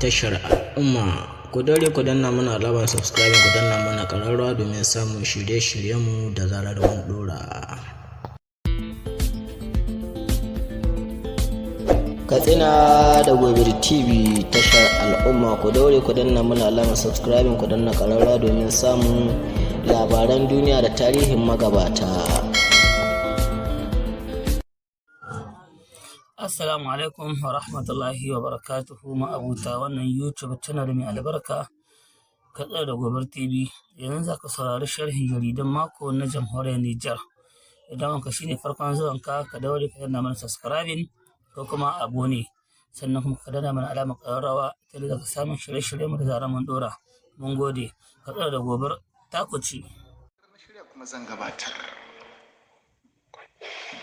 tashar al'umma. Ku dare ku danna mana alamar subscribe, ku danna mana ƙararrawa domin samun shirye-shiryenmu da zarar mun dora. Katsina da Gobir TV tashar al'umma, ku daure ku danna mana alamar subscribe, ku danna ƙararrawa domin samun labaran duniya da tarihin magabata. Assalamu alaikum wa rahmatullahi wa barakatuhu ma'abuta wannan YouTube channel mai albarka Katsina da Gobir TV. Yanzu za ka saurari sharhin jaridan mako na jamhuriyar Nijar. Idan wanka shine farkon zuwan ka daure ka danna mana subscribing ko kuma abone, sannan kuma ka danna mana alamar ƙararrawa ta da ka samun shirye-shirye mu da zarar mun dora. Mun gode. Katsina da Gobir ta ku ci. Kuma zan gabatar.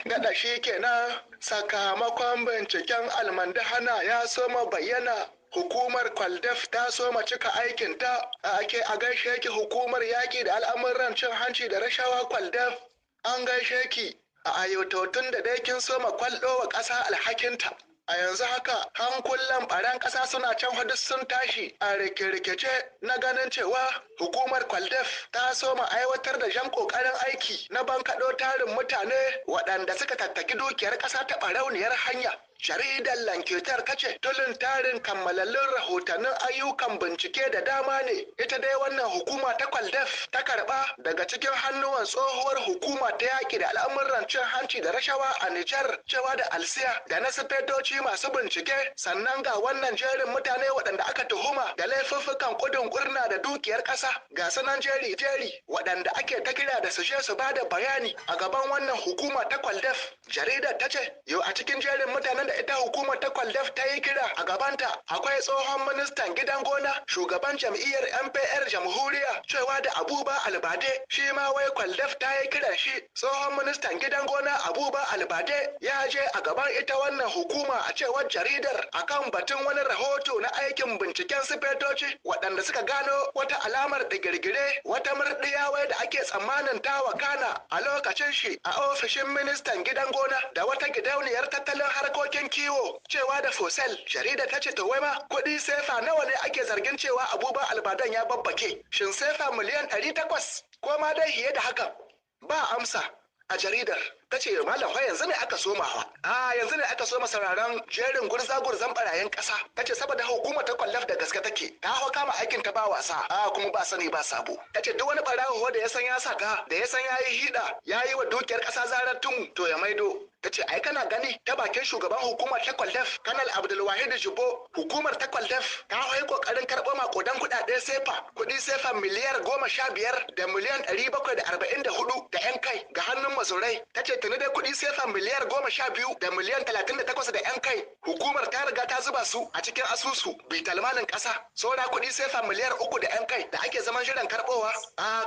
Daɗa shi kenan sakamakon binciken almandahana ya soma bayyana. Hukumar Kwaldef ta soma cika aikinta a gaishe ki hukumar yaƙi da al'amuran cin hanci da rashawa Kwaldef. An gaishe ki a ayyutautun da dai kin soma kwallo wa ƙasa alhakinta. A yanzu haka hankulan ɓaran ƙasa suna can hudu sun tashi a rike-rikice na ganin cewa hukumar Kwaldef ta soma aiwatar da jan ƙoƙarin aiki na bankaɗo tarin mutane waɗanda suka tattaki dukiyar ƙasa ta ɓarauniyar hanya. Jaridar Lanketar kace tulin tarin kammalallun rahotannin ayyukan bincike da dama ne ita dai wannan hukuma ta Kwaldef ta karba daga cikin hannuwan tsohuwar hukuma ta yaki da al'amuran cin hanci da rashawa a Nijar cewa da Alsiya da na sifetoci masu bincike, sannan ga wannan jerin mutane waɗanda aka tuhuma da laifuffukan kudin kurna da dukiyar ƙasa ga sunan jeri waɗanda ake ta kira da su je su bada bayani a gaban wannan hukuma ta Kwaldef. Jaridar ta ce yau a cikin jerin mutanen da ita hukumar ta Kwaldef ta yi kira a gabanta akwai tsohon ministan gidan gona shugaban jam'iyyar MPR jamhuriya cewa da Abuba Albade, shi ma wai Kwaldef ta yi kiran shi. Tsohon ministan gidan gona Abuba Albade ya je a gaban ita wannan hukuma a cewar jaridar akan batun wani rahoto na aikin binciken sifetoci waɗanda suka gano wata alamar digirgire wata murɗiya wai da ake tsammanin ta wakana a lokacin shi a ofishin ministan gidan gona da wata gidauniyar tattalin harkokin kiwo cewa da Fosel. Jarida ta ce to wai ma kuɗi sefa nawa ne ake zargin cewa Abuba Albadan ya babbake? Shin sefa miliyan 800 ko ma dai fiye da haka? Ba amsa a jaridar. Ta ce malam yanzu ne aka soma yanzu ne aka soma sauraron jerin gurzan barayin ƙasa. Ta ce saboda hukumar ta Kwaldef da gaske take ta hawa kama aikin ta ba wasa kuma ba sani ba sabo. Ta ce duk wani barawo da ya san ya saka da ya san ya yi hida ya yi wa dukiyar ƙasa zarar tun to ya maido. Ta ce ai kana gani ta bakin shugaban hukumar ta Kwaldef Kanal Abdulwahid Jibo, hukumar ta Kwaldef ta yi kokarin karɓo makodan kuɗaɗe sefa kuɗi sefa miliyar 15 da miliyan 744 da 'yan kai ga hannun mazurai. Ta ce tuni dai kuɗi sefa miliyar 12 da miliyan 38 da 'yan kai hukumar ta riga ta zuba su a cikin asusu bitalmanin ƙasa. Saura kuɗi sefa miliyar 3 da 'yan kai da ake zaman shirin karɓowa.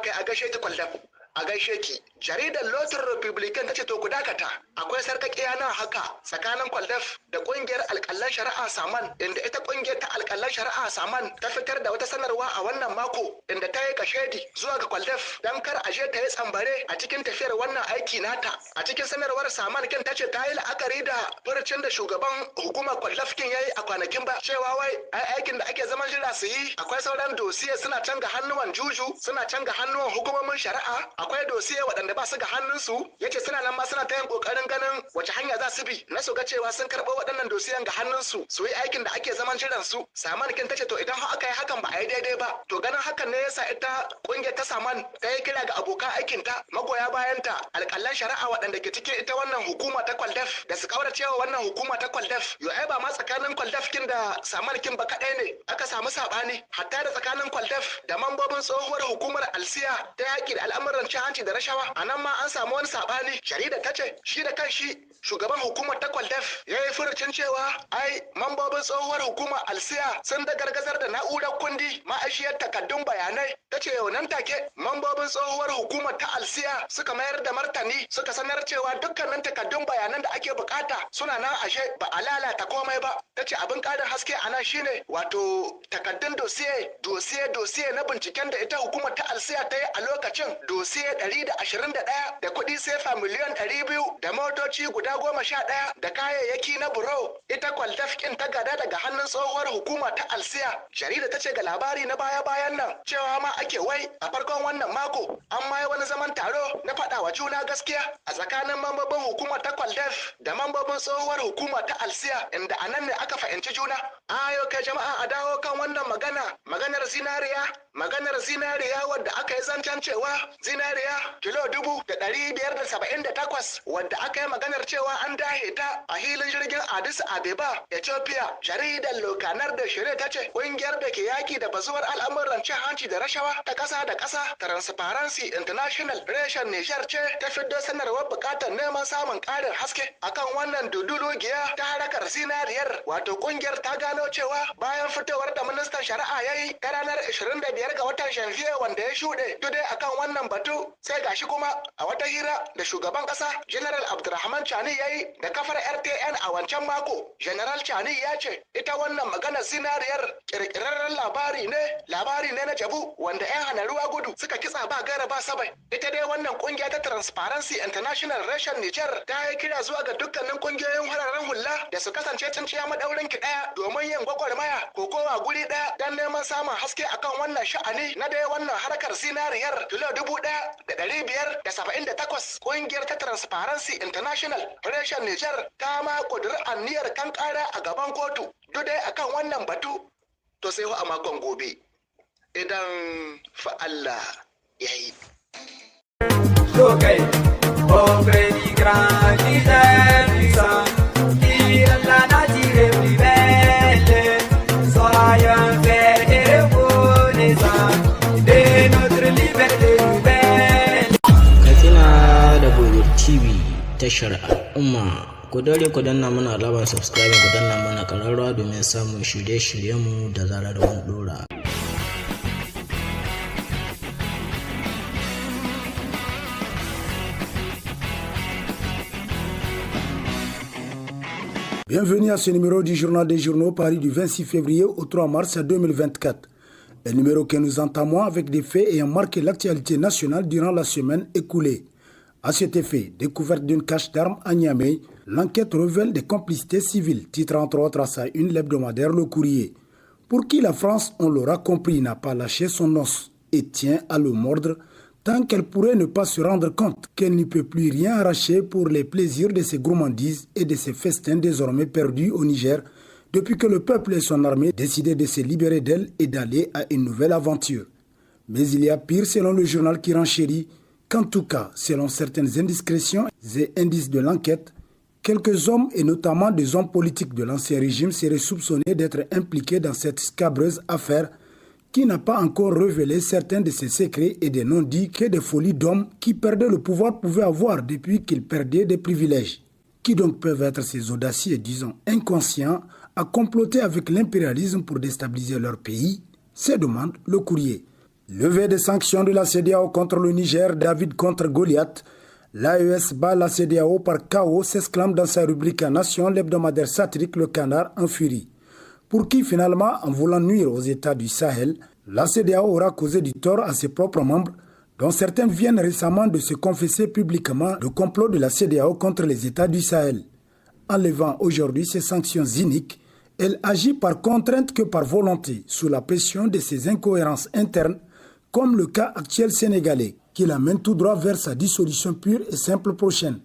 Kai a gaishe ta Kwaldef. A gaishe ki. Jaridar Lotin Republican ta ce to ku dakata akwai sarkakiya nan haka tsakanin Kwaldef da kungiyar alƙalan shari'a Saman, inda ita kungiyar ta alƙalan shari'a Saman ta fitar da wata sanarwa a wannan mako inda ta yi kashedi zuwa ga Kwaldef dan kar a je ta yi tsambare a cikin tafiyar wannan aiki nata. A cikin sanarwar Saman kin ta ce ta yi la'akari da furucin da shugaban hukumar Kwaldef kin yayi a kwanakin ba cewa wai aikin da ake zaman jira su yi akwai sauran dosiye suna can ga hannuwan juju suna can ga hannuwan hukumomin shari'a. Akwai dosiye waɗanda ba su ga hannunsu yace suna nan ma suna ta yin kokarin ganin wace hanya za su bi na su ga cewa sun karɓo waɗannan dosiyan ga hannunsu su yi aikin da ake zaman jiran su. Saman kin tace to idan aka yi hakan ba a yi daidai ba to ganin hakan ne yasa ita kungiyar ta Saman ta yi kira ga abokan aikin ta magoya bayan ta alƙalan shari'a waɗanda ke cikin ita wannan hukuma ta Kwaldef da su kaurace wa wannan hukuma ta Kwaldef. Yo ai ba ma tsakanin Kwaldef kin da Saman kin ba kadai ne aka samu sabani, hatta da tsakanin Kwaldef da mambobin tsohuwar hukumar Alsiya ta yaki da al'amuran cin hanci da rashawa. A nan ma an samu wani sabani. Jarida ta ce shi da kanshi shugaban hukumar ta Kwaldef ya yi furucin cewa ai mambobin tsohuwar hukumar Alsiya sun da gargazar da na'urar kundi ma'ashiyar takaddun bayanai. Ta ce nan take mambobin tsohuwar hukumar ta alsiya suka mayar da martani suka sanar cewa dukkanin takaddun bayanan da ake bukata suna nan ashe ba a lalata komai ba. Ta ce abin ƙarin haske a nan shine wato takaddun dosiye na binciken da ita hukumar ta alsiya ta yi a lokacin dosiye 121 da kuɗi sefa miliyan 200 da motoci guda 11 da kayayyaki na buro. Ita kwaldaf kin ta gada daga hannun tsohuwar hukuma ta alsiya. Jarida ta ce ga labari na baya-bayan nan cewa ma ake wai a farkon wannan mako an ma wani zaman taro na faɗa wa juna gaskiya a tsakanin mambobin hukumar ta kwaldaf da mambobin tsohuwar hukuma ta alsiya, inda a nan ne aka fahimci juna. Ayo kai jama'a a dawo kan wannan maganar zinariya wadda aka yi zancen cewa zinariya kilo 578 wadda aka yi maganar cewa an dahe ta a hilin jirgin Addis Abeba, Ethiopia. Jaridar Lokanar da Shire ta ce ƙungiyar da ke yaki da bazuwar al'amuran cin hanci da rashawa ta ƙasa da ƙasa Transparency International reshen Nijar ce ta fiddo sanarwar buƙatar neman samun ƙarin haske akan wannan dudulugiya ta harakar zinariyar. Wato ƙungiyar ta gano cewa bayan fitowar da ministan shari'a ya yi ta ranar 25 ga watan Janvier wanda ya shuɗe duk dai akan wannan batu, sai gashi kuma a wata hira da shugaban ƙasa General Abdurrahman Chani ya yi da kafar RTN a wancan mako. General Chani ya ce ita wannan maganar zinariyar ƙirƙirarren labari ne na jabu wanda 'yan hana ruwa gudu suka kitsa ba gara ba sabai. Ita dai wannan ƙungiya ta Transparency International reshen Nijar ta yi kira zuwa ga dukkanin ƙungiyoyin fararen hula da su kasance tsintsiya madaurin ki ɗaya domin yin gwagwarmaya ko kowa guri ɗaya don neman samun haske akan wannan sha'ani na dai wannan harkar zinariyar kilo 1,578. Ƙungiyar ta Transparency International reshen Nijar ta ma ƙudiri aniyar kan ƙara a gaban kotu duk dai akan wannan batu. To sai a makon gobe idan fa Allah ya yi. Au gré du grand leader puissant, qui rend la nature plus belle, soyons fiers et reconnaissants de notre liberté nouvelle. Katsina da Gobe TV tashar al'umma. Ku dare ku danna mana alamar subscribe, ku danna mana ƙararrawa domin samun shirye-shiryenmu da zarar mun dora. Bienvenue à ce numéro du Journal des Journaux paru du 26 février au 3 mars 2024. Un numéro que nous entamons avec des faits ayant marqué l'actualité nationale durant la semaine écoulée. À cet effet, découverte d'une cache d'armes à Niamey, l'enquête révèle des complicités civiles, titre entre autres à sa une l'hebdomadaire Le Courrier. Pour qui la France, on l'aura compris, n'a pas lâché son os et tient à le mordre, tant qu'elle pourrait ne pas se rendre compte qu'elle ne peut plus rien arracher pour les plaisirs de ses gourmandises et de ses festins désormais perdus au Niger, depuis que le peuple et son armée décidaient de se libérer d'elle et d'aller à une nouvelle aventure. Mais il y a pire selon le journal qui renchérit, qu'en tout cas, selon certaines indiscrétions et indices de l'enquête, quelques hommes et notamment des hommes politiques de l'ancien régime seraient soupçonnés d'être impliqués dans cette scabreuse affaire qui n'a pas encore révélé certains de ses secrets et des non-dits que des folies d'hommes qui perdaient le pouvoir pouvaient avoir depuis qu'ils perdaient des privilèges. Qui donc peuvent être ces audacieux, disons inconscients, à comploter avec l'impérialisme pour déstabiliser leur pays? Se demande Le Courrier. Levée des sanctions de la CEDEAO contre le Niger, David contre Goliath. L'AES bat la CEDEAO par chaos, s'exclame dans sa rubrique Nation, l'hebdomadaire satirique Le Canard en furie. Pour qui finalement, en voulant nuire aux États du Sahel, la CEDEAO aura causé du tort à ses propres membres, dont certains viennent récemment de se confesser publiquement le complot de la CEDEAO contre les États du Sahel. En levant aujourd'hui ces sanctions iniques, elle agit par contrainte que par volonté, sous la pression de ses incohérences internes, comme le cas actuel sénégalais, qui l'amène tout droit vers sa dissolution pure et simple prochaine.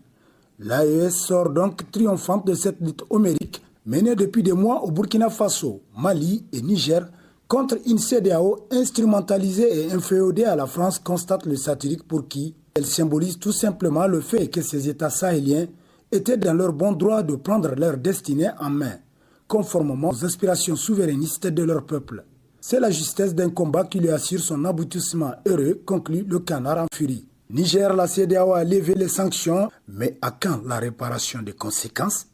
L'AES sort donc triomphante de cette lutte homérique menée depuis des mois au Burkina Faso, Mali et Niger contre une CEDEAO instrumentalisée et inféodée à la France, constate le satirique, pour qui elle symbolise tout simplement le fait que ces États sahéliens étaient dans leur bon droit de prendre leur destinée en main, conformément aux aspirations souverainistes de leur peuple. C'est la justesse d'un combat qui lui assure son aboutissement heureux, conclut Le Canard en furie. Niger, la CEDEAO a levé les sanctions, mais à quand la réparation des conséquences?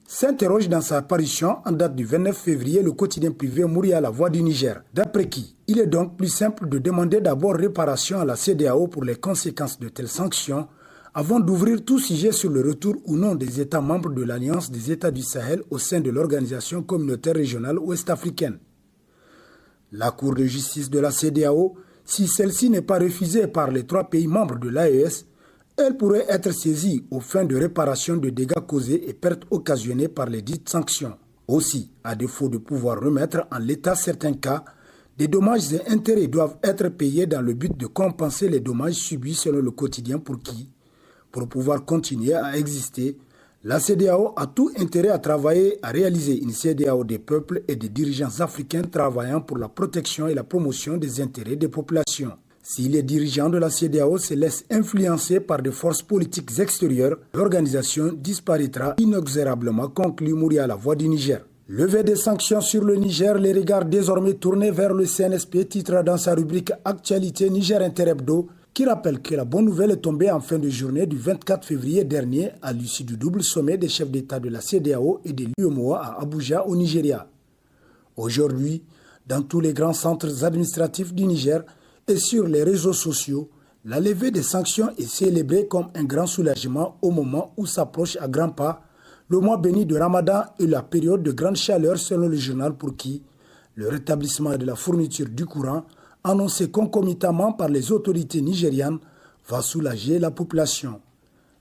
s'interroge dans sa parution en date du 29 février le quotidien privé Mouria La Voix du Niger. D'après qui, il est donc plus simple de demander d'abord réparation à la CEDEAO pour les conséquences de telles sanctions avant d'ouvrir tout sujet sur le retour ou non des États membres de l'Alliance des États du Sahel au sein de l'organisation communautaire régionale ouest-africaine. La Cour de justice de la CEDEAO, si celle-ci n'est pas refusée par les 3 pays membres de l'AES, elle pourrait être saisie aux fins de réparation de dégâts causés et pertes occasionnées par les dites sanctions. Aussi, à défaut de pouvoir remettre en l'état certains cas, des dommages et intérêts doivent être payés dans le but de compenser les dommages subis selon le quotidien pour qui, pour pouvoir continuer à exister, la CEDEAO a tout intérêt à travailler à réaliser une CEDEAO des peuples et des dirigeants africains travaillant pour la protection et la promotion des intérêts des populations. Si les dirigeants de la CEDEAO se laissent influencer par des forces politiques extérieures, l'organisation disparaîtra inexorablement, conclut Mouria La Voix du Niger. Levée des sanctions sur le Niger, les regards désormais tournés vers le CNSP, titre dans sa rubrique Actualité Niger Interhebdo, qui rappelle que la bonne nouvelle est tombée en fin de journée du 24 février dernier à l'issue du double sommet des chefs d'État de la CEDEAO et de l'UEMOA à Abuja au Nigeria. Aujourd'hui, dans tous les grands centres administratifs du Niger et sur les réseaux sociaux, la levée des sanctions est célébrée comme un grand soulagement au moment où s'approche à grands pas le mois béni de Ramadan et la période de grande chaleur selon le journal pour qui le rétablissement de la fourniture du courant annoncé concomitamment par les autorités nigérianes, va soulager la population.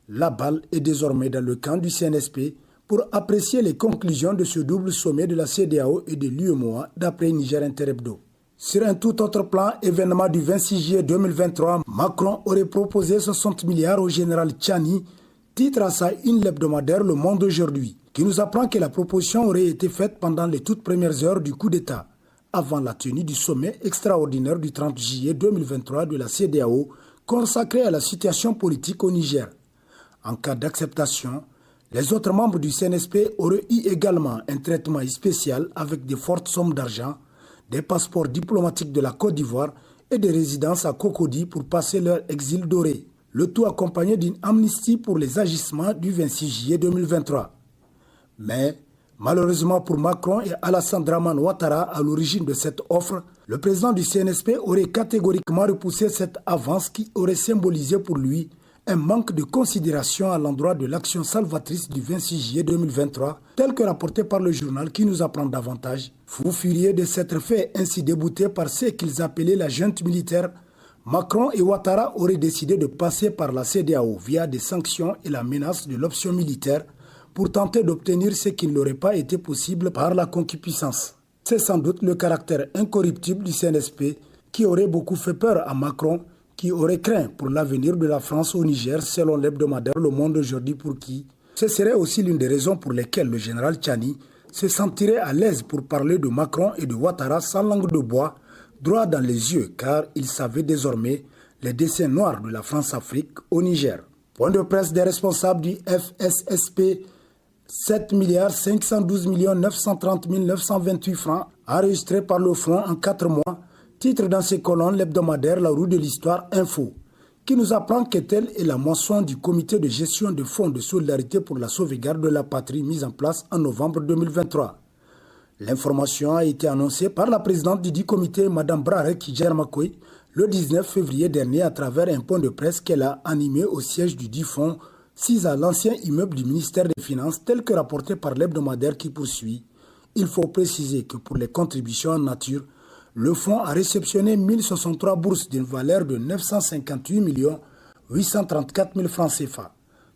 La balle est désormais dans le camp du CNSP pour apprécier les conclusions de ce double sommet de la CEDEAO et de l'UEMOA d'après Niger Interhebdo. Sur un tout autre plan, événement du 26 juillet 2023, Macron aurait proposé 60 milliards au général Tchani, titre à sa une hebdomadaire Le Monde aujourd'hui, qui nous apprend que la proposition aurait été faite pendant les toutes premières heures du coup d'État, avant la tenue du sommet extraordinaire du 30 juillet 2023 de la CEDEAO consacré à la situation politique au Niger. En cas d'acceptation, les autres membres du CNSP auraient eu également un traitement spécial avec de fortes sommes d'argent, des passeports diplomatiques de la Côte d'Ivoire et des résidences à Cocody pour passer leur exil doré. Le tout accompagné d'une amnistie pour les agissements du 26 juillet 2023. Mais, malheureusement pour Macron et Alassane Dramane Ouattara à l'origine de cette offre, le président du CNSP aurait catégoriquement repoussé cette avance qui aurait symbolisé pour lui un manque de considération à l'endroit de l'action salvatrice du 26 juillet 2023, tel que rapporté par le journal qui nous apprend davantage. Fou furieux de s'être fait ainsi débouté par ce qu'ils appelaient la junte militaire, Macron et Ouattara auraient décidé de passer par la CEDEAO via des sanctions et la menace de l'option militaire pour tenter d'obtenir ce qui n'aurait pas été possible par la concupiscence. C'est sans doute le caractère incorruptible du CNSP qui aurait beaucoup fait peur à Macron, qui aurait craint pour l'avenir de la France au Niger, selon l'hebdomadaire Le Monde aujourd'hui pour qui ce serait aussi l'une des raisons pour lesquelles le général Tchani se sentirait à l'aise pour parler de Macron et de Ouattara sans langue de bois, droit dans les yeux, car il savait désormais les dessins noirs de la France-Afrique au Niger. Point de presse des responsables du FSSP, 7 512 930 928 francs enregistrés par le Front en 4 mois, titre dans ces colonnes l'hebdomadaire La Roue de l'Histoire Info, qui nous apprend que telle est la moisson du comité de gestion de fonds de solidarité pour la sauvegarde de la patrie mise en place en novembre 2023. L'information a été annoncée par la présidente du dit comité, Mme Brare Kijermakoy, le 19 février dernier à travers un point de presse qu'elle a animé au siège du dit fonds, 6 à l'ancien immeuble du ministère des Finances, tel que rapporté par l'hebdomadaire qui poursuit. Il faut préciser que pour les contributions en nature, le fonds a réceptionné 1063 bourses d'une valeur de 958 834 000 francs CFA,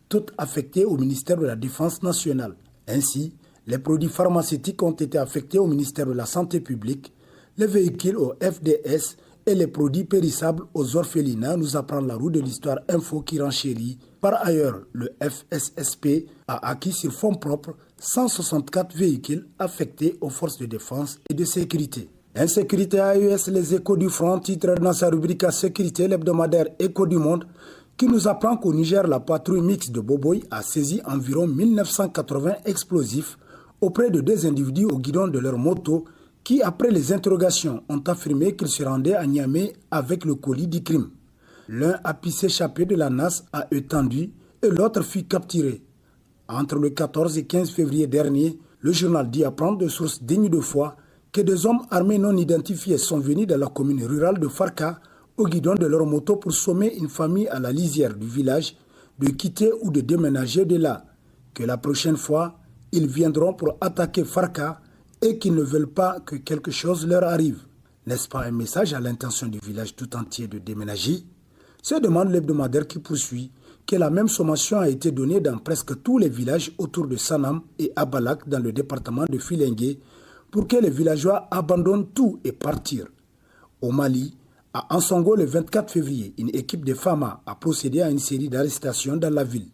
toutes affectées au ministère de la Défense nationale. Ainsi, les produits pharmaceutiques ont été affectés au ministère de la Santé publique, les véhicules au FDS et les produits périssables aux orphelinats, nous apprend La Roue de l'Histoire Info qui renchérit. Par ailleurs, le FSSP a acquis sur fonds propres 164 véhicules affectés aux forces de défense et de sécurité. Insécurité AES, les échos du front, titre dans sa rubrique à sécurité, l'hebdomadaire Écho du Monde, qui nous apprend qu'au Niger, la patrouille mixte de Boboy a saisi environ 1980 explosifs auprès de 2 individus au guidon de leur moto qui, après les interrogations, ont affirmé qu'ils se rendaient à Niamey avec le colis du crime. L'un a pu s'échapper de la NAS à Etendu et l'autre fut capturé. Entre le 14 et 15 février dernier, le journal dit apprendre de sources dignes de foi que des hommes armés non identifiés sont venus dans la commune rurale de Farka au guidon de leur moto pour sommer une famille à la lisière du village de quitter ou de déménager de là, que la prochaine fois, ils viendront pour attaquer Farka et qu'ils ne veulent pas que quelque chose leur arrive. N'est-ce pas un message à l'intention du village tout entier de déménager? Se demande l'hebdomadaire qui poursuit que la même sommation a été donnée dans presque tous les villages autour de Sanam et Abalak dans le département de Filengue pour que les villageois abandonnent tout et partirent. Au Mali, à Ansongo le 24 février, une équipe de FAMA a procédé à une série d'arrestations dans la ville.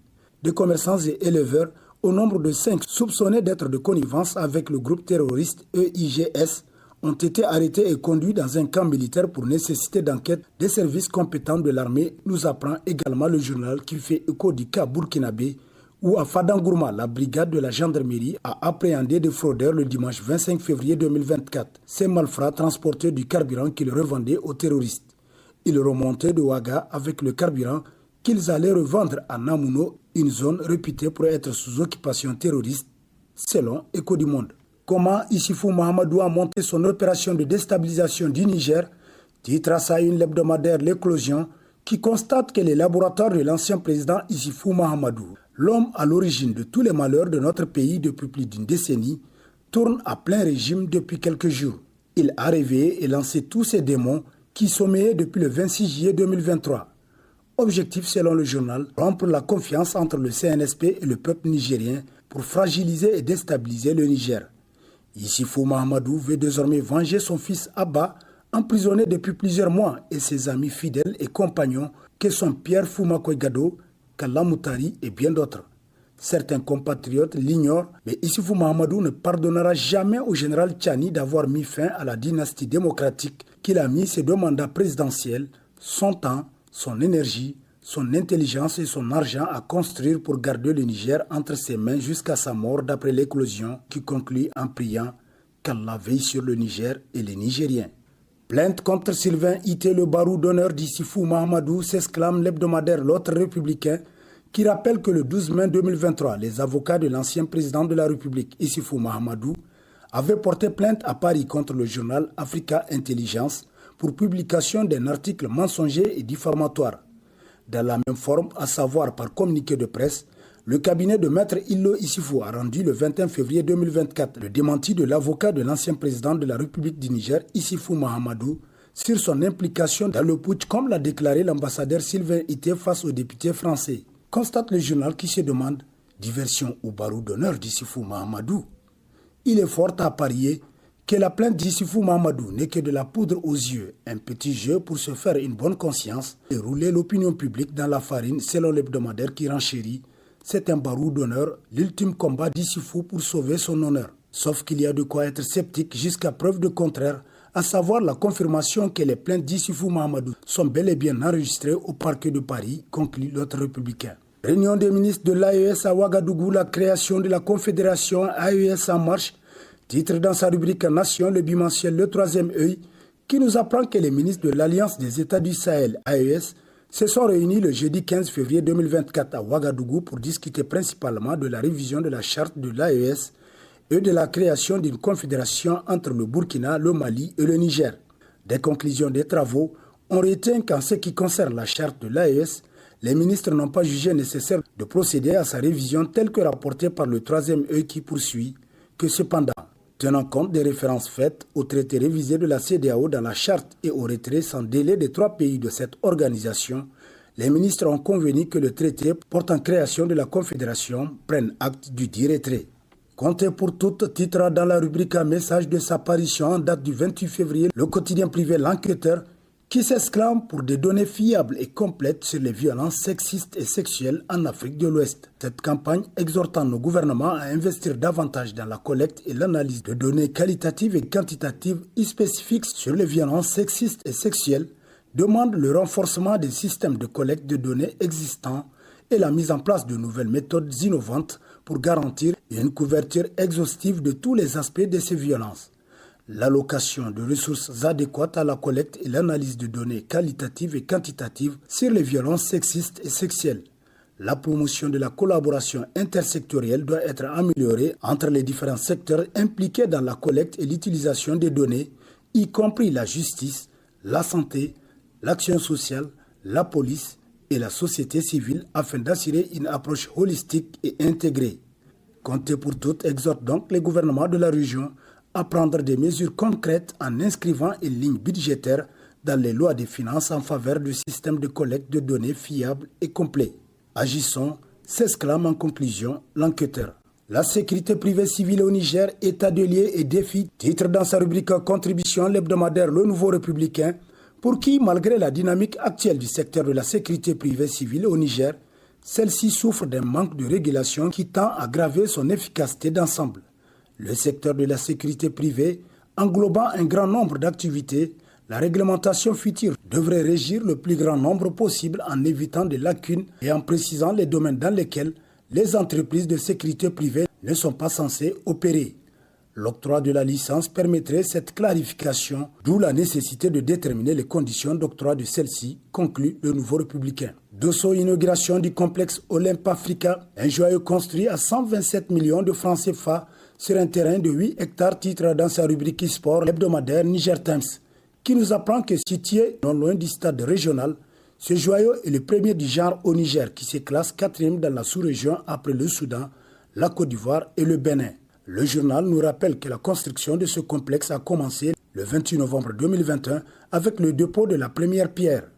Des commerçants et éleveurs au nombre de 5 soupçonnés d'être de connivence avec le groupe terroriste EIGS ont été arrêtés et conduits dans un camp militaire pour nécessité d'enquête des services compétents de l'armée, nous apprend également le journal qui fait écho du cas burkinabé où à Fadangourma, la brigade de la gendarmerie a appréhendé des fraudeurs le dimanche 25 février 2024. Ces malfrats transportaient du carburant qu'ils revendaient aux terroristes. Ils remontaient de Ouaga avec le carburant qu'ils allaient revendre à Namouno, une zone réputée pour être sous occupation terroriste, selon Écho du Monde. Comment Issoufou Mahamadou a monté son opération de déstabilisation du Niger, titre à sa une l'hebdomadaire L'Éclosion, qui constate que les laboratoires de l'ancien président Issoufou Mahamadou, l'homme à l'origine de tous les malheurs de notre pays depuis plus d'une décennie, tourne à plein régime depuis quelques jours. Il a réveillé et lancé tous ces démons qui sommeillaient depuis le 26 juillet 2023. Objectif selon le journal, rompre la confiance entre le CNSP et le peuple nigérien pour fragiliser et déstabiliser le Niger. Issoufou Mahamadou veut désormais venger son fils Abba, emprisonné depuis plusieurs mois, et ses amis fidèles et compagnons que sont Pierre Foumakoye Gado, Kalla Moutari et bien d'autres. Certains compatriotes l'ignorent, mais Issoufou Mahamadou ne pardonnera jamais au général Tchani d'avoir mis fin à la dynastie démocratique qu'il a mis ses 2 mandats présidentiels, son temps, son énergie, son intelligence et son argent à construire pour garder le Niger entre ses mains jusqu'à sa mort d'après l'éclosion qui conclut en priant qu'Allah veille sur le Niger et les Nigériens. Plainte contre Sylvain Ité, le barou d'honneur d'Issoufou Mahamadou, s'exclame l'hebdomadaire L'Autre Républicain qui rappelle que le 12 mai 2023, les avocats de l'ancien président de la République, Issoufou Mahamadou, avaient porté plainte à Paris contre le journal Africa Intelligence pour publication d'un article mensonger et diffamatoire. Dans la même forme, à savoir par communiqué de presse, le cabinet de Maître Illo Issoufou a rendu le 21 février 2024 le démenti de l'avocat de l'ancien président de la République du Niger, Issoufou Mahamadou, sur son implication dans le putsch, comme l'a déclaré l'ambassadeur Sylvain Ité face aux députés français. Constate le journal qui se demande « Diversion ou barou d'honneur d'Issoufou Mahamadou ?» Il est fort à parier que la plainte d'Issoufou Mahamadou n'est que de la poudre aux yeux, un petit jeu pour se faire une bonne conscience et rouler l'opinion publique dans la farine selon l'hebdomadaire qui renchérit. C'est un barou d'honneur, l'ultime combat d'Issoufou pour sauver son honneur. Sauf qu'il y a de quoi être sceptique jusqu'à preuve de contraire, à savoir la confirmation que les plaintes d'Issoufou Mahamadou sont bel et bien enregistrées au parquet de Paris, conclut l'autre républicain. Réunion des ministres de l'AES à Ouagadougou, la création de la confédération AES en marche. Titre dans sa rubrique Nation, le bimensuel Le Troisième Œil, qui nous apprend que les ministres de l'Alliance des États du Sahel, AES, se sont réunis le jeudi 15 février 2024 à Ouagadougou pour discuter principalement de la révision de la charte de l'AES et de la création d'une confédération entre le Burkina, le Mali et le Niger. Des conclusions des travaux, on retient qu'en ce qui concerne la charte de l'AES, les ministres n'ont pas jugé nécessaire de procéder à sa révision telle que rapportée par le Troisième Œil qui poursuit que cependant, tenant compte des références faites au traité révisé de la CEDEAO dans la charte et au retrait sans délai des 3 pays de cette organisation, les ministres ont convenu que le traité portant création de la Confédération prenne acte du dit retrait. Comptez pour toutes, titre dans la rubrique un message de sa parution en date du 28 février, le quotidien privé L'Enquêteur, qui s'exclame pour des données fiables et complètes sur les violences sexistes et sexuelles en Afrique de l'Ouest. Cette campagne exhortant nos gouvernements à investir davantage dans la collecte et l'analyse de données qualitatives et quantitatives et spécifiques sur les violences sexistes et sexuelles demande le renforcement des systèmes de collecte de données existants et la mise en place de nouvelles méthodes innovantes pour garantir une couverture exhaustive de tous les aspects de ces violences. L'allocation de ressources adéquates à la collecte et l'analyse de données qualitatives et quantitatives sur les violences sexistes et sexuelles. La promotion de la collaboration intersectorielle doit être améliorée entre les différents secteurs impliqués dans la collecte et l'utilisation des données, y compris la justice, la santé, l'action sociale, la police et la société civile afin d'assurer une approche holistique et intégrée. Compter pour toutes exhorte donc les gouvernements de la région à prendre des mesures concrètes en inscrivant une ligne budgétaire dans les lois des finances en faveur du système de collecte de données fiable et complet. Agissons, s'exclame en conclusion l'enquêteur. La sécurité privée civile au Niger, état de lieux et défis, titre dans sa rubrique Contribution l'hebdomadaire Le Nouveau Républicain, pour qui, malgré la dynamique actuelle du secteur de la sécurité privée civile au Niger, celle-ci souffre d'un manque de régulation qui tend à aggraver son efficacité d'ensemble. Le secteur de la sécurité privée, englobant un grand nombre d'activités, la réglementation future devrait régir le plus grand nombre possible en évitant des lacunes et en précisant les domaines dans lesquels les entreprises de sécurité privée ne sont pas censées opérer. L'octroi de la licence permettrait cette clarification, d'où la nécessité de déterminer les conditions d'octroi de celle-ci, conclut le Nouveau Républicain. Dosso, inauguration du complexe Olympe Africa, un joyau construit à 127 millions de francs CFA sur un terrain de 8 hectares, titre dans sa rubrique sport hebdomadaire Niger Times, qui nous apprend que situé non loin du stade régional, ce joyau est le premier du genre au Niger qui se classe 4e dans la sous-région après le Soudan, la Côte d'Ivoire et le Bénin. Le journal nous rappelle que la construction de ce complexe a commencé le 28 novembre 2021 avec le dépôt de la première pierre.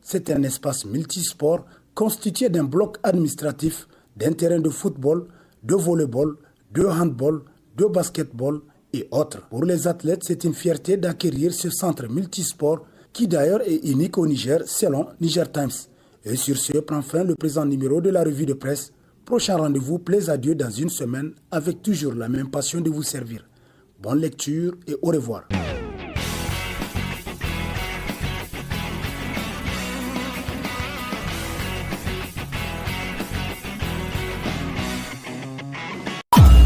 C'est un espace multisport constitué d'un bloc administratif, d'un terrain de football, de volleyball, de handball, de basketball et autres. Pour les athlètes, c'est une fierté d'acquérir ce centre multisport qui d'ailleurs est unique au Niger selon Niger Times. Et sur ce prend fin le présent numéro de la revue de presse. Prochain rendez-vous, plaise à Dieu dans une semaine avec toujours la même passion de vous servir. Bonne lecture et au revoir.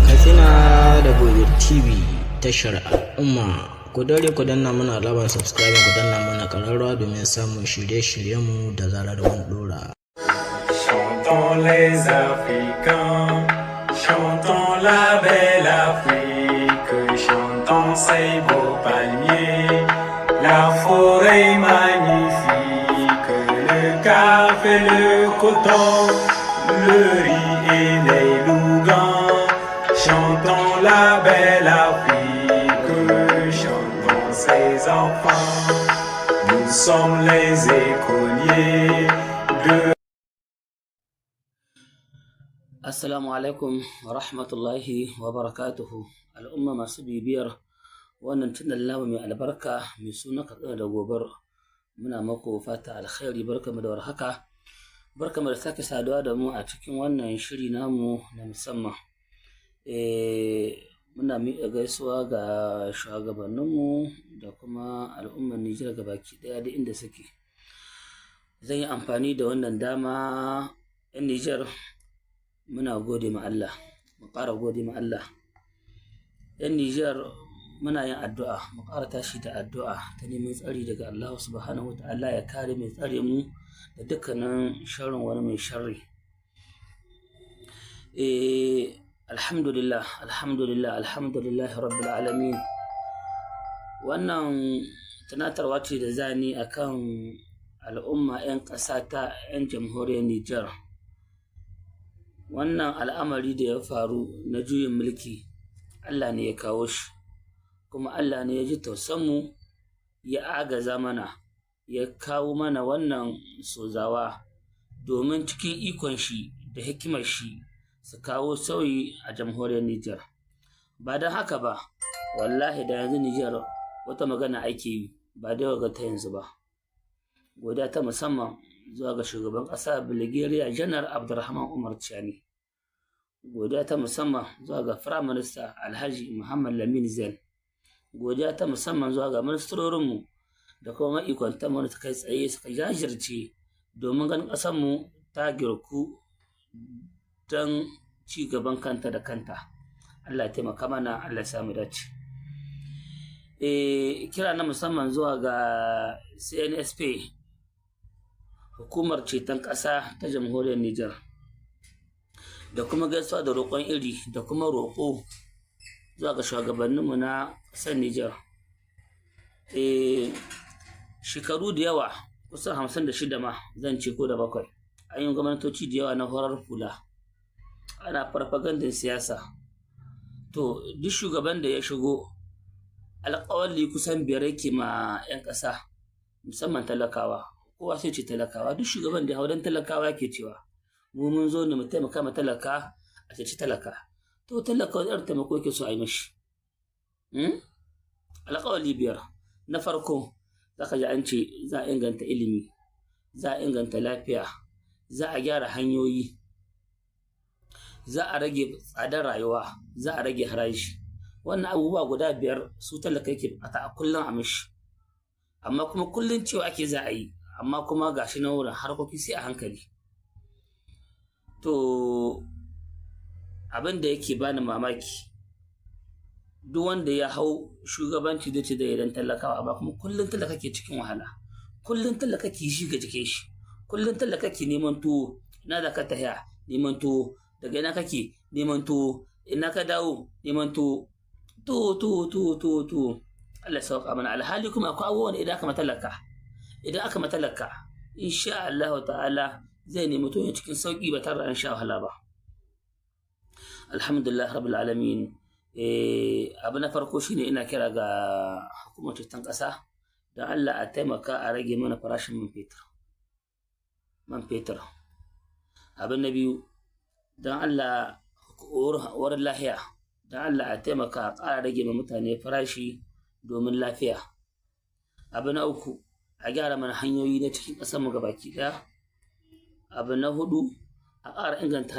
Katsina da Gobe TV tashar al'umma. Ku daure ku danna mana alamar subscribe, ku danna mana ƙararrawa domin samun shirye-shiryenmu da zarar mun dora. Chantons les Africains, chantons la belle Afrique, chantons ces beaux palmiers, la forêt magnifique, le café, le coton, le riz et les lougans. Chantons la belle Afrique, chantons ses enfants, nous sommes les écoliers de... Assalamu alaikum wa rahmatullahi wa barakatuhu. Al'umma masu bibiyar wannan tunan lamu mai albarka mai suna Katsina da Gobar, muna mako fata alkhairi, barkamu da warhaka, barkamu da sake saduwa da mu a cikin wannan shiri namu na musamman. Muna miƙa gaisuwa ga shugabanninmu da kuma al'ummar Nijar gabaki ɗaya da inda suke. Zan yi amfani da wannan dama 'yan Nijar muna gode ma Allah, mu ƙara gode ma Allah. 'Yan Nijar muna yin addu'a, mu ƙara tashi da addu'a ta neman tsari daga Allah subhanahu wa ta'ala ya kare mai tsare mu da dukkanin sharrin wani mai sharri. Alhamdulillah, alhamdulillah, alhamdulillah rabbil alamin. Wannan tunatarwa ce da zani akan al'umma 'yan ƙasa ta 'yan jamhuriyar Nijar. Wannan al'amari da ya faru na juyin mulki, Allah ne ya kawo shi, kuma Allah ne ya ji tausanmu, ya agaza mana, ya kawo mana wannan sozawa domin cikin ikon shi da hikimar shi su kawo sauyi a jamhuriyar Nijar. Ba don haka ba, wallahi da yanzu Nijar wata magana ake yi, ba da yawa ta yanzu ba. Godiya ta musamman zuwa ga shugaban ƙasa Bulgaria Janar Abdurrahman Umar Chani. Godiya ta musamman zuwa ga Firayim Minista Alhaji Muhammad Lamin Zain. Godiya ta musamman zuwa ga ministrorinmu da kuma ma'aikatan da kai tsaye suka jajirce domin ganin ƙasarmu ta girku don ci gaban kanta da kanta. Allah ya taimaka mana, Allah ya samu dace. Kira na musamman zuwa ga CNSP, hukumar ceton ƙasa ta jamhuriyar Nijar. da kuma gaisuwa da roƙon iri da kuma roƙo zuwa ga shugabanninmu na ƙasar Nijar. Shekaru da yawa kusan 56 ma zan ce ko da 7 an yi gwamnatoci da yawa na horar hula, ana farfagandun siyasa. To duk shugaban da ya shigo alƙawalli kusan 5 yake ma 'yan ƙasa, musamman talakawa. Kowa sai ce talakawa, duk shugaban da haudan talakawa ke cewa mu mun zo ne mu taimaka ma talaka a ceci talaka. To talaka wani irin taimako yake so a yi mashi? Alƙawalli 5. Na farko za ka ji an ce za a inganta ilimi, za a inganta lafiya, za a gyara hanyoyi, za a rage tsadar rayuwa, za a rage haraji. Wannan abubuwa guda 5 su talaka yake bukata a kullum a mishi, amma kuma kullum cewa ake za a yi, amma kuma gashi na wurin harkoki sai a hankali. To abin da yake bani mamaki, duk wanda ya hau shugabanci da ce da idan talakawa, amma kuma kullum talaka ke cikin wahala, kullum talaka ke shi ga jikin shi, kullum talaka ke neman tuwo. Ina da ka tahiya neman tuwo, daga ina kake neman tuwo, ina ka dawo neman tuwo, tuwo. Allah sauka mana. Alhali kuma akwai abubuwan idan aka matalaka insha Allah ta'ala zai nemi tuwo cikin sauki ba tare da an sha wahala ba. Alhamdulillah rabbil alamin. Abu na farko shine ina kira ga hukumar cutan ƙasa don Allah a taimaka a rage mana farashin man fetur. Abu na biyu, don Allah wurin lahiya, don Allah a taimaka a ƙara rage ma mutane farashi domin lafiya. Abu na uku, a gyara mana hanyoyi na cikin ƙasarmu gabaki ɗaya. Abu na 4, a ƙara inganta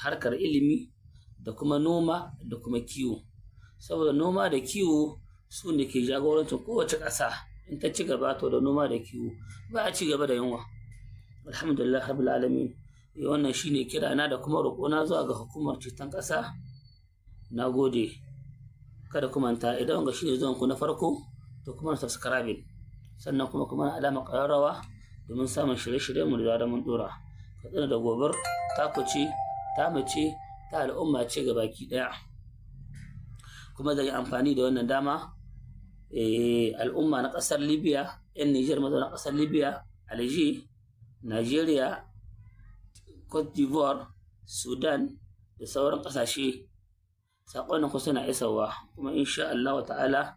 harkar ilimi da kuma noma da kuma kiwo, saboda noma da kiwo su ne ke jagorancin kowace ƙasa. In ta ci gaba to da noma da kiwo ba a ci gaba da yunwa. Alhamdulillah rabbil alamin. Wannan shine kirana da kuma roƙona zuwa ga hukumar ceton ƙasa. Na gode. Kada ku manta, idan wanga shine zuwan ku na farko to kuma subscribe, sannan kuma alama ƙararrawa domin samun shirye-shiryen mu da mun dora. Katsina da Gobar ta kuce, ta mace, ta al'umma ce ga baki ɗaya. Kuma zai yi amfani da wannan dama al'umma na ƙasar Libya, 'yan Nijar mazauna ƙasar Libya, Alger, Nigeria, Cote d'Ivoire, Sudan da sauran ƙasashe. Saƙonin ku suna isarwa, kuma insha Allah ta'ala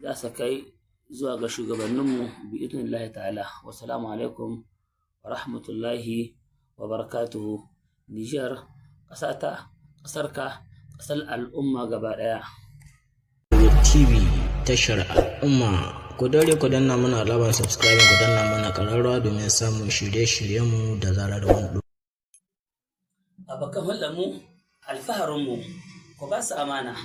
za su kai zuwa ga shugabanninmu bi idnillahi ta'ala. Wassalamu alaikum wa rahmatullahi wa barakatuhu. Nijar, ƙasata, ƙasarka, ƙasar al'umma gaba ɗaya. TV tashar al'umma, ku daure ku danna mana alamar subscribe, ku danna mana ƙararrawa domin samun shirye-shiryenmu da zarar wani. Abokan hulɗarmu, alfaharinmu, ku ba su amana,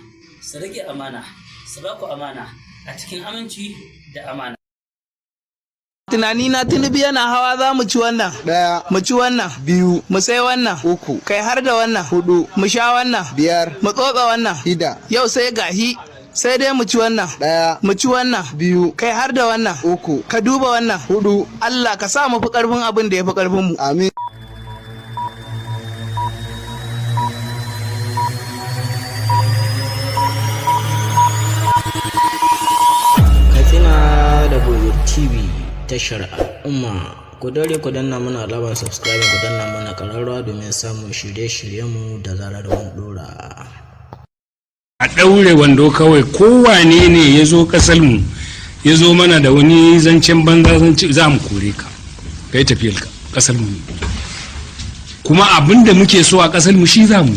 su rage amana, su ba ku amana a cikin aminci da amana. Tunani na Tinubu yana hawa za mu ci wannan. 1, mu ci wannan. 2, mu sai wannan. 3, kai har da wannan. 4, mu sha wannan. 5, mu tsotsa wannan. 6. Yau sai gahi, sai dai mu ci wannan. 1, mu ci wannan. 2, kai har da wannan. 3, ka duba wannan. 4. Allah ka sa mu fi karfin abin da ya fi karfin mu. Amin. Katsina da Gobe TV tashar al'umma, ku daure ku danna mana alamar subscribe, ku danna mana ƙararrawa domin samun shirye-shiryenmu da zarar mun dora. A ɗaure wando kawai, kowane ne ya zo ƙasarmu ya zo mana da wani zancen banza za mu kore ka, ka yi tafiyar ƙasarmu ne, kuma abin da muke so a ƙasarmu shi za mu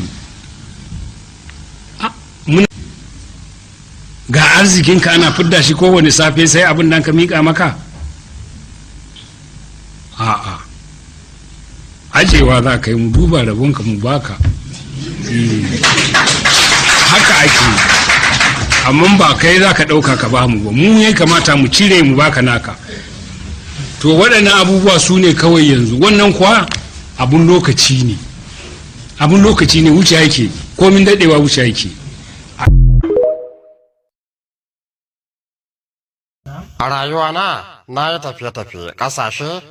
ga arzikinka ana fidda shi kowane safe sai abin da ka miƙa maka. A'a, ajewa za ka yi, mu duba rabonka mu baka. Haka ake, amma ba kai za ka ɗauka ka ba mu ba, mu ya kamata mu cire mu baka naka. To waɗannan abubuwa su ne kawai yanzu, wannan kuwa abun lokaci ne, wuce yake, komin daɗewa wuce yake. A rayuwa na yi tafiye-tafiye ƙasashe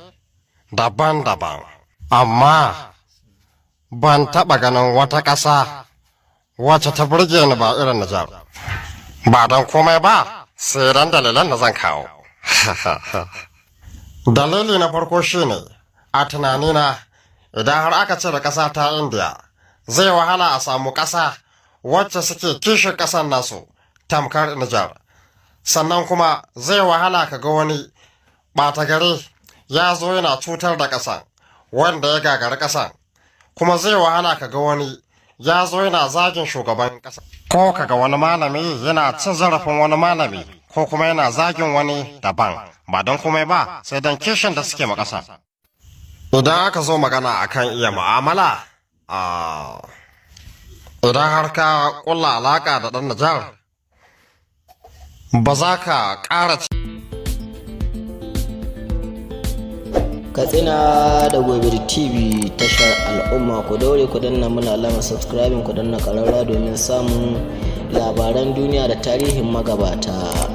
daban-daban, amma ban taɓa ganin wata ƙasa wacce ta burge ni ba irin Nijar. Ba don komai ba, sai dan dalilan da zan kawo. Dalili na farko shine, a tunanina idan har aka ce da ƙasa ta Indiya, zai wahala a samu ƙasa wacce suke kishin ƙasar nasu tamkar Nijar. Sannan kuma zai wahala ka ga wani ɓata gari ya zo yana cutar da ƙasan wanda ya gagari ƙasan. Kuma zai wahala ka ga wani ya zo yana zagin shugaban ƙasa. Ko ka ga wani malami yana cin zarafin wani malami ko kuma yana zagin wani daban. Ba don komai ba sai don kishin da suke ma ƙasa. Idan aka zo magana akan iya mu'amala, idan har ka ƙulla alaƙa da ɗan Nijar, ba za ka ƙara Katsina da Gobir TV tashar al'umma, ku daure ku danna muna alamar subscribing, ku danna ƙararra domin samun labaran duniya da tarihin magabata.